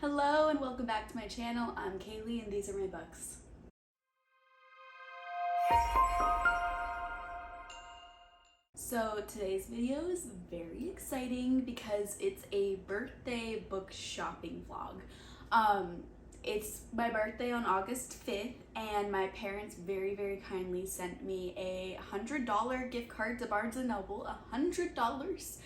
Hello and welcome back to my channel. I'm Kaylee and these are my books. So today's video is very exciting because it's a birthday book shopping vlog. It's my birthday on August 5th and my parents very kindly sent me a $100 gift card to Barnes & Noble, $100.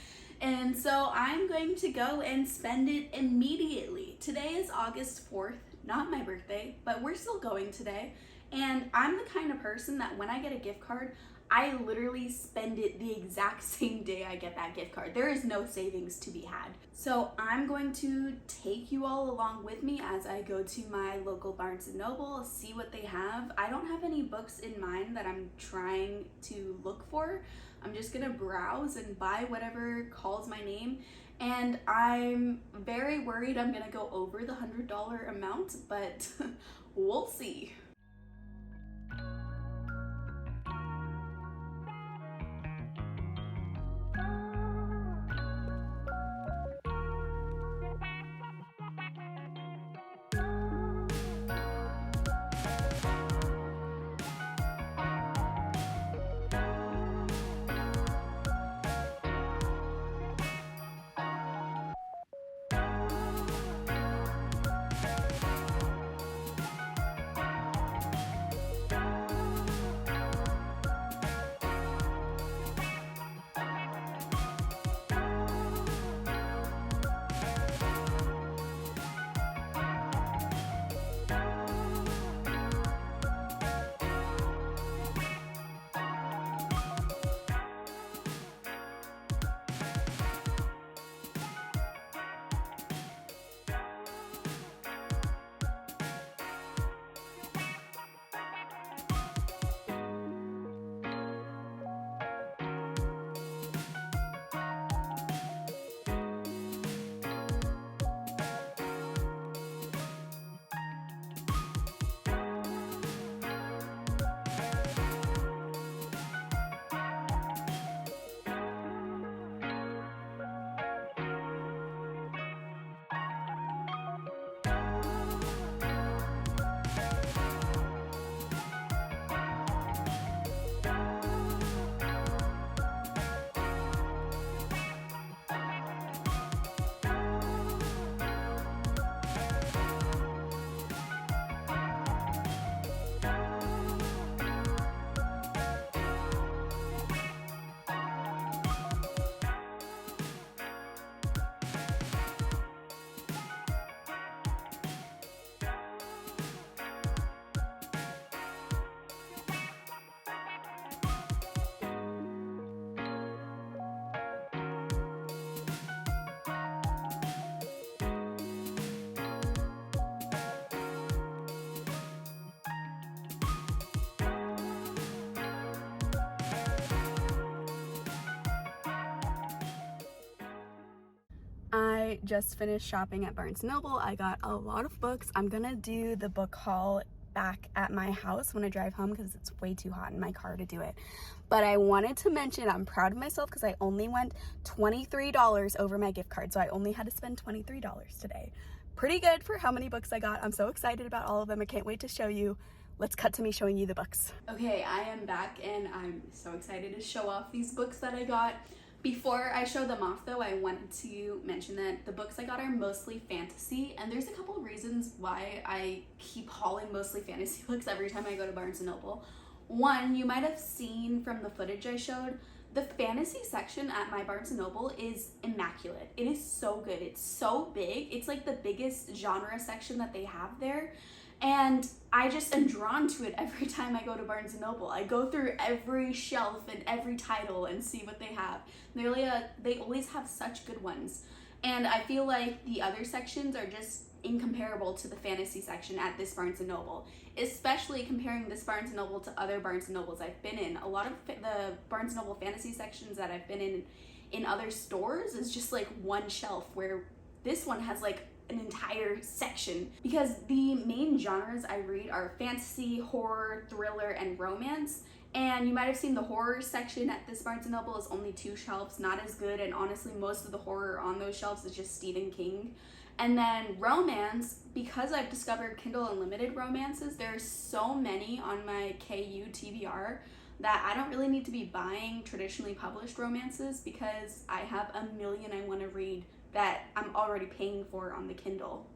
And so I'm going to go and spend it immediately. Today is August 4th, not my birthday, but we're still going today. And I'm the kind of person that when I get a gift card, I literally spend it the exact same day I get that gift card. There is no savings to be had. So I'm going to take you all along with me as I go to my local Barnes & Noble, see what they have. I don't have any books in mind that I'm trying to look for. I'm just gonna browse and buy whatever calls my name. And I'm very worried I'm gonna go over the $100 amount, but we'll see. I just finished shopping at Barnes & Noble. I got a lot of books. I'm gonna do the book haul back at my house when I drive home because it's way too hot in my car to do it. But I wanted to mention I'm proud of myself because I only went $23 over my gift card. So I only had to spend $23 today. Pretty good for how many books I got. I'm so excited about all of them. I can't wait to show you. Let's cut to me showing you the books. Okay, I am back and I'm so excited to show off these books that I got. Before I show them off though, I wanted to mention that the books I got are mostly fantasy, and there's a couple of reasons why I keep hauling mostly fantasy books every time I go to Barnes & Noble. One, you might have seen from the footage I showed, the fantasy section at my Barnes & Noble is immaculate. It is so good. It's so big. It's like the biggest genre section that they have there. And I just am drawn to it every time I go to Barnes & Noble. I go through every shelf and every title and see what they have. They always have such good ones. And I feel like the other sections are just incomparable to the fantasy section at this Barnes & Noble, especially comparing this Barnes & Noble to other Barnes & Nobles I've been in. A lot of the Barnes & Noble fantasy sections that I've been in other stores is just like one shelf, where this one has like an entire section, because the main genres I read are fantasy, horror, thriller, and romance. And you might have seen the horror section at this Barnes & Noble is only 2 shelves, not as good, and honestly most of the horror on those shelves is just Stephen King. And then romance, because I've discovered Kindle Unlimited romances, there's so many on my KU TBR that I don't really need to be buying traditionally published romances because I have a million I want to read that I'm already paying for on the Kindle.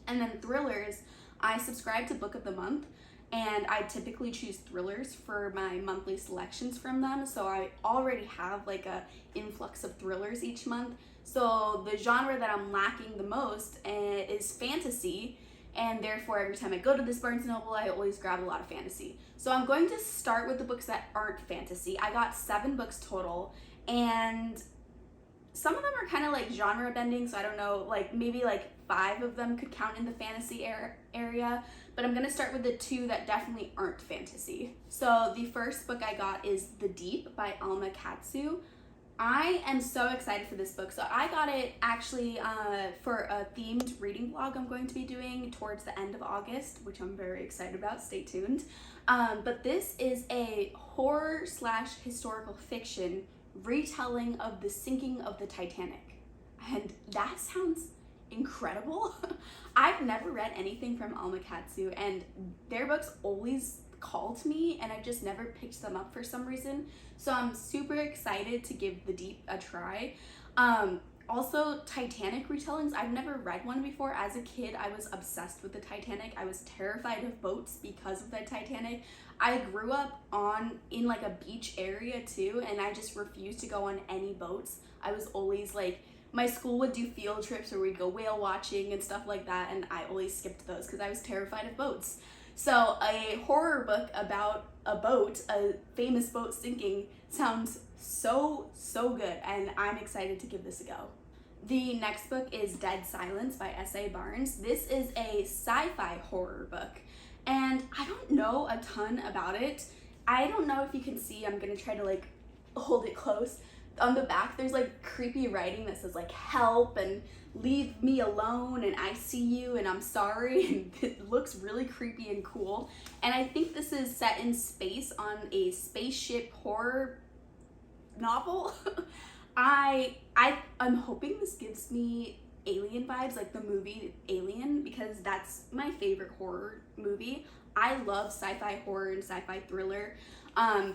And then thrillers, I subscribe to Book of the Month, and I typically choose thrillers for my monthly selections from them, so I already have like a influx of thrillers each month. So the genre that I'm lacking the most is fantasy, and therefore every time I go to this Barnes & Noble, I always grab a lot of fantasy. So I'm going to start with the books that aren't fantasy. I got 7 books total, and some of them are kind of like genre bending, so I don't know, like maybe like 5 of them could count in the fantasy area, but I'm gonna start with the 2 that definitely aren't fantasy. So the first book I got is The Deep by Alma Katsu. I am so excited for this book. So I got it actually for a themed reading vlog I'm going to be doing towards the end of August, which I'm very excited about. Stay tuned. But this is a horror/historical fiction retelling of the sinking of the Titanic. And that sounds incredible. I've never read anything from Alma Katsu, and their books always call to me, and I've just never picked them up for some reason. So I'm super excited to give The Deep a try. Also, Titanic retellings, I've never read one before. As a kid, I was obsessed with the Titanic. I was terrified of boats because of the Titanic. I grew up in like a beach area too, and I just refused to go on any boats. I was always like, my school would do field trips where we'd go whale watching and stuff like that, and I always skipped those because I was terrified of boats. So a horror book about a boat, a famous boat sinking, sounds so good, and I'm excited to give this a go. The next book is Dead Silence by S.A. Barnes. This is a sci-fi horror book, and I don't know a ton about it. I don't know if you can see, I'm gonna try to like hold it close. On the back, there's like creepy writing that says like help and leave me alone and I see you and I'm sorry, and it looks really creepy and cool. And I think this is set in space on a spaceship horror novel. I'm hoping this gives me Alien vibes, like the movie Alien, because that's my favorite horror movie. I love sci-fi horror and sci-fi thriller.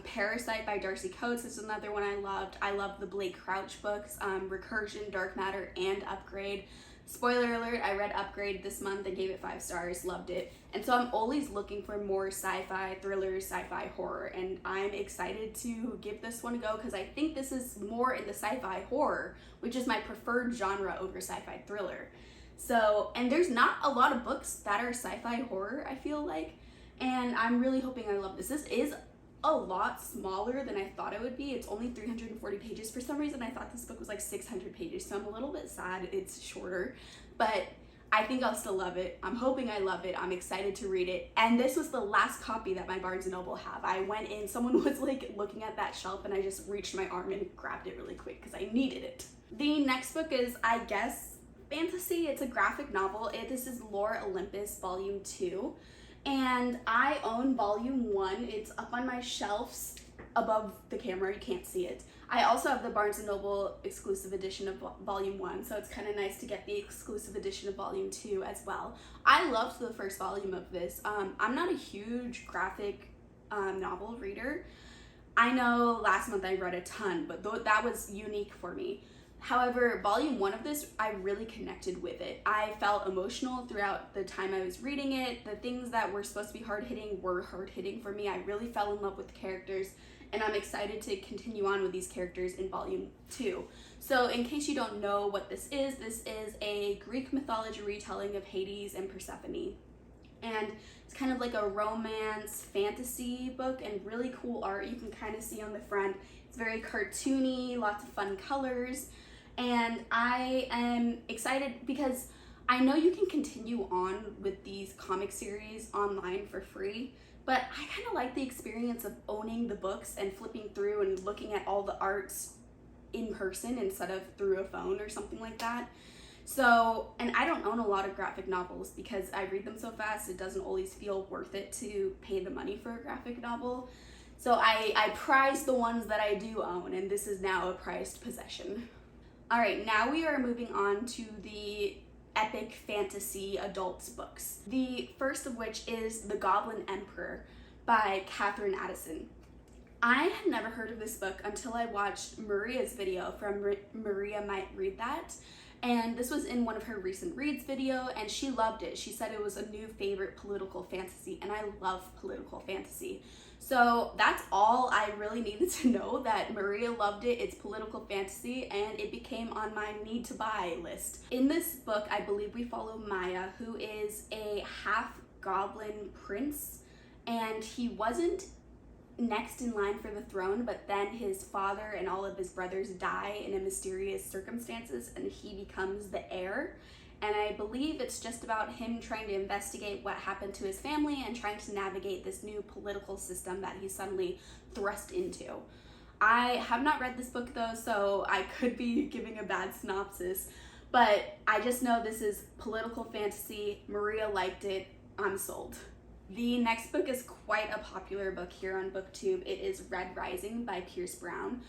Parasite by Darcy Coates is another one I loved. I love the Blake Crouch books, Recursion, Dark Matter, and Upgrade. Spoiler alert, I read Upgrade this month and gave it 5 stars, loved it. And so I'm always looking for more sci-fi thrillers, sci-fi horror, and I'm excited to give this one a go because I think this is more in the sci-fi horror, which is my preferred genre over sci-fi thriller. So, and there's not a lot of books that are sci-fi horror, I feel like, and I'm really hoping I love this. This is a lot smaller than I thought it would be. It's only 340 pages. For some reason, I thought this book was like 600 pages, so I'm a little bit sad it's shorter, but I think I'll still love it. I'm hoping I love it. I'm excited to read it. And this was the last copy that my Barnes & Noble have. I went in, someone was like looking at that shelf, and I just reached my arm and grabbed it really quick because I needed it. The next book is, I guess, fantasy. It's a graphic novel. This is Lore Olympus Volume 2. And I own Volume 1. It's up on my shelves above the camera. You can't see it. I also have the Barnes & Noble exclusive edition of Volume 1, so it's kind of nice to get the exclusive edition of Volume 2 as well. I loved the first volume of this. I'm not a huge graphic novel reader. I know last month I read a ton, but that was unique for me. However, Volume 1 of this, I really connected with it. I felt emotional throughout the time I was reading it. The things that were supposed to be hard-hitting were hard-hitting for me. I really fell in love with the characters, and I'm excited to continue on with these characters in Volume 2. So in case you don't know what this is a Greek mythology retelling of Hades and Persephone. And it's kind of like a romance fantasy book, and really cool art you can kind of see on the front. It's very cartoony, lots of fun colors. And I am excited because I know you can continue on with these comic series online for free, but I kind of like the experience of owning the books and flipping through and looking at all the arts in person instead of through a phone or something like that. So, and I don't own a lot of graphic novels because I read them so fast, it doesn't always feel worth it to pay the money for a graphic novel. So I prize the ones that I do own, and this is now a prized possession. All right, now we are moving on to the epic fantasy adults books. The first of which is The Goblin Emperor by Catherine Addison. I had never heard of this book until I watched Maria's video from Maria Might Read That, and this was in one of her recent reads video, and she loved it. She said it was a new favorite political fantasy, and I love political fantasy. So that's all I really needed to know, that Maria loved it, it's political fantasy, and it became on my need to buy list. In this book, I believe we follow Maya, who is a half goblin prince, and he wasn't next in line for the throne, but then his father and all of his brothers die in a mysterious circumstances and he becomes the heir. And I believe it's just about him trying to investigate what happened to his family and trying to navigate this new political system that he's suddenly thrust into. I have not read this book though, so I could be giving a bad synopsis, but I just know this is political fantasy. Maria liked it. I'm sold. The next book is quite a popular book here on Booktube. It is Red Rising by Pierce Brown.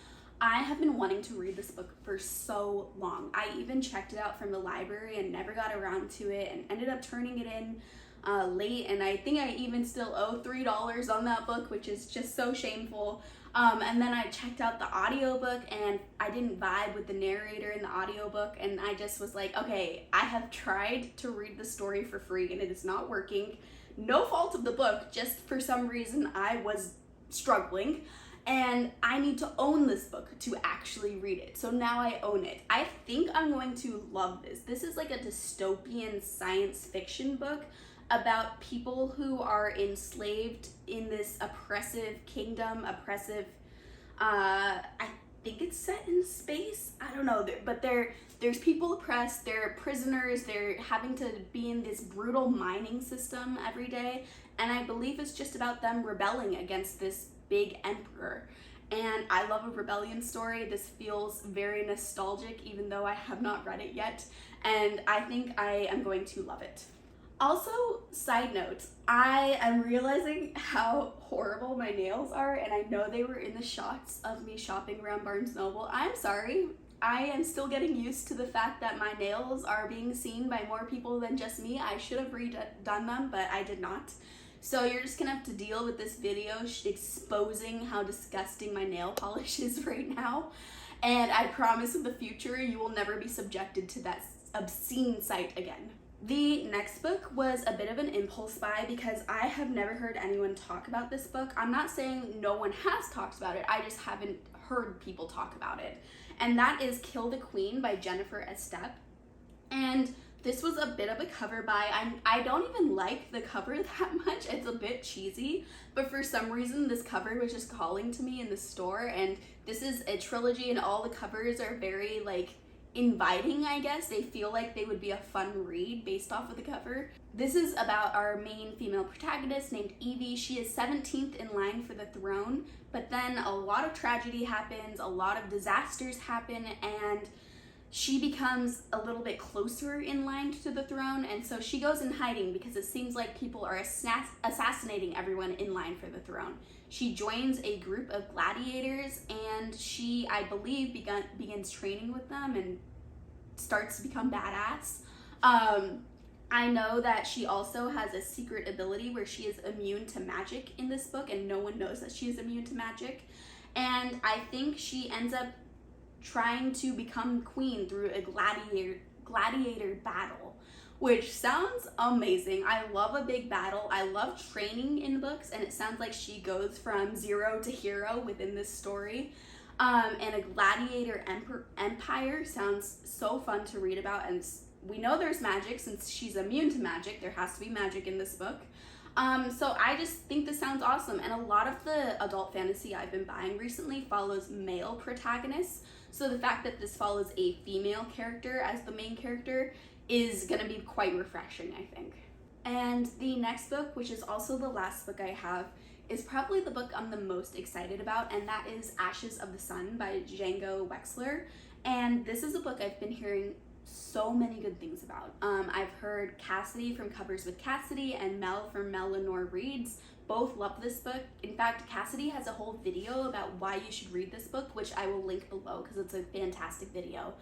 I have been wanting to read this book for so long. I even checked it out from the library and never got around to it and ended up turning it in late, and I think I even still owe $3 on that book, which is just so shameful. And then I checked out the audiobook and I didn't vibe with the narrator in the audiobook, and I just was like, okay, I have tried to read the story for free and it is not working. No fault of the book, just for some reason I was struggling, and I need to own this book to actually read it. So now I own it. I think I'm going to love this. This is like a dystopian science fiction book about people who are enslaved in this oppressive kingdom, I think it's set in space. I don't know, but there's people oppressed, they're prisoners, they're having to be in this brutal mining system every day, and I believe it's just about them rebelling against this big emperor. And I love a rebellion story. This feels very nostalgic, even though I have not read it yet, and I think I am going to love it. Also, side note, I am realizing how horrible my nails are, and I know they were in the shots of me shopping around Barnes & Noble. I'm sorry. I am still getting used to the fact that my nails are being seen by more people than just me. I should have redone them, but I did not. So you're just gonna have to deal with this video exposing how disgusting my nail polish is right now. And I promise in the future you will never be subjected to that obscene sight again. The next book was a bit of an impulse buy because I have never heard anyone talk about this book. I'm not saying no one has talked about it, I just haven't heard people talk about it. And that is Kill the Queen by Jennifer Estep. And this was a bit of a cover buy. I don't even like the cover that much. It's a bit cheesy, but for some reason this cover was just calling to me in the store, and this is a trilogy and all the covers are very like inviting, I guess. They feel like they would be a fun read based off of the cover. This is about our main female protagonist named Evie. She is 17th in line for the throne, but then a lot of tragedy happens, a lot of disasters happen, and she becomes a little bit closer in line to the throne, and so she goes in hiding because it seems like people are assassinating everyone in line for the throne. She joins a group of gladiators, and she, I believe, begins training with them and starts to become badass. I know that she also has a secret ability where she is immune to magic in this book, and no one knows that she is immune to magic. And I think she ends up trying to become queen through a gladiator battle, which sounds amazing. I love a big battle. I love training in books, and it sounds like she goes from zero to hero within this story. And a gladiator empire sounds so fun to read about, and we know there's magic since she's immune to magic. There has to be magic in this book. So I just think this sounds awesome, and a lot of the adult fantasy I've been buying recently follows male protagonists, so the fact that this follows a female character as the main character is gonna be quite refreshing, I think. And the next book, which is also the last book I have, is probably the book I'm the most excited about, and that is Ashes of the Sun by Django Wexler. And this is a book I've been hearing so many good things about. I've heard Cassidy from Covers with Cassidy and Mel from Mel Lenore Reads both love this book. In fact, Cassidy has a whole video about why you should read this book, which I will link below because it's a fantastic video.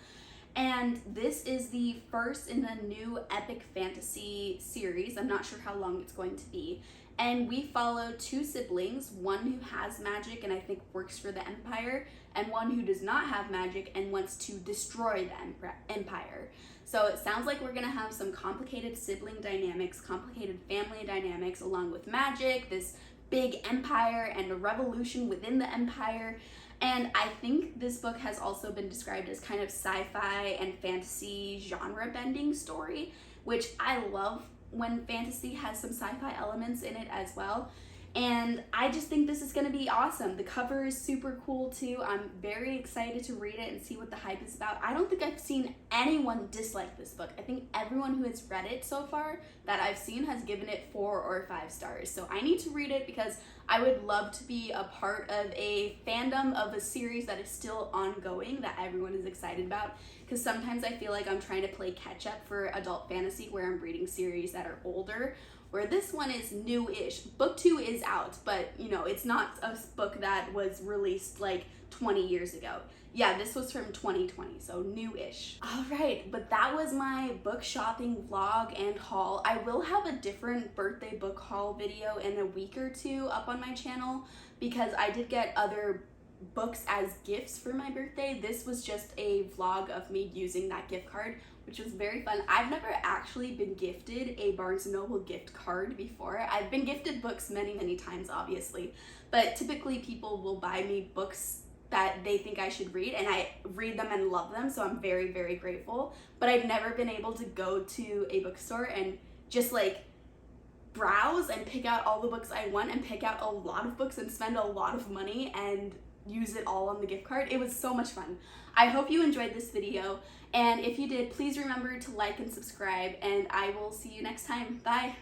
And this is the first in the new epic fantasy series. I'm not sure how long it's going to be. And we follow two siblings, one who has magic and I think works for the Empire, and one who does not have magic and wants to destroy the Empire. So it sounds like we're gonna have some complicated sibling dynamics, complicated family dynamics, along with magic, this big empire, and a revolution within the empire. And I think this book has also been described as kind of sci-fi and fantasy genre bending story, which I love when fantasy has some sci-fi elements in it as well. And I just think this is going to be awesome. The cover is super cool too. I'm very excited to read it and see what the hype is about. I don't think I've seen anyone dislike this book. I think everyone who has read it so far that I've seen has given it 4 or 5 stars. So I need to read it because I would love to be a part of a fandom of a series that is still ongoing that everyone is excited about. Because sometimes I feel like I'm trying to play catch up for adult fantasy where I'm reading series that are older, where this one is new-ish. Book 2 is out, but you know, it's not a book that was released like 20 years ago. Yeah, this was from 2020, so new-ish. All right, but that was my book shopping vlog and haul. I will have a different birthday book haul video in a week or 2 up on my channel because I did get other books as gifts for my birthday. This was just a vlog of me using that gift card, which was very fun. I've never actually been gifted a Barnes & Noble gift card before. I've been gifted books many times, obviously, but typically people will buy me books that they think I should read, and I read them and love them, so I'm very grateful. But I've never been able to go to a bookstore and just like browse and pick out all the books I want and pick out a lot of books and spend a lot of money and use it all on the gift card. It was so much fun. I hope you enjoyed this video, and if you did, please remember to like and subscribe, and I will see you next time. Bye!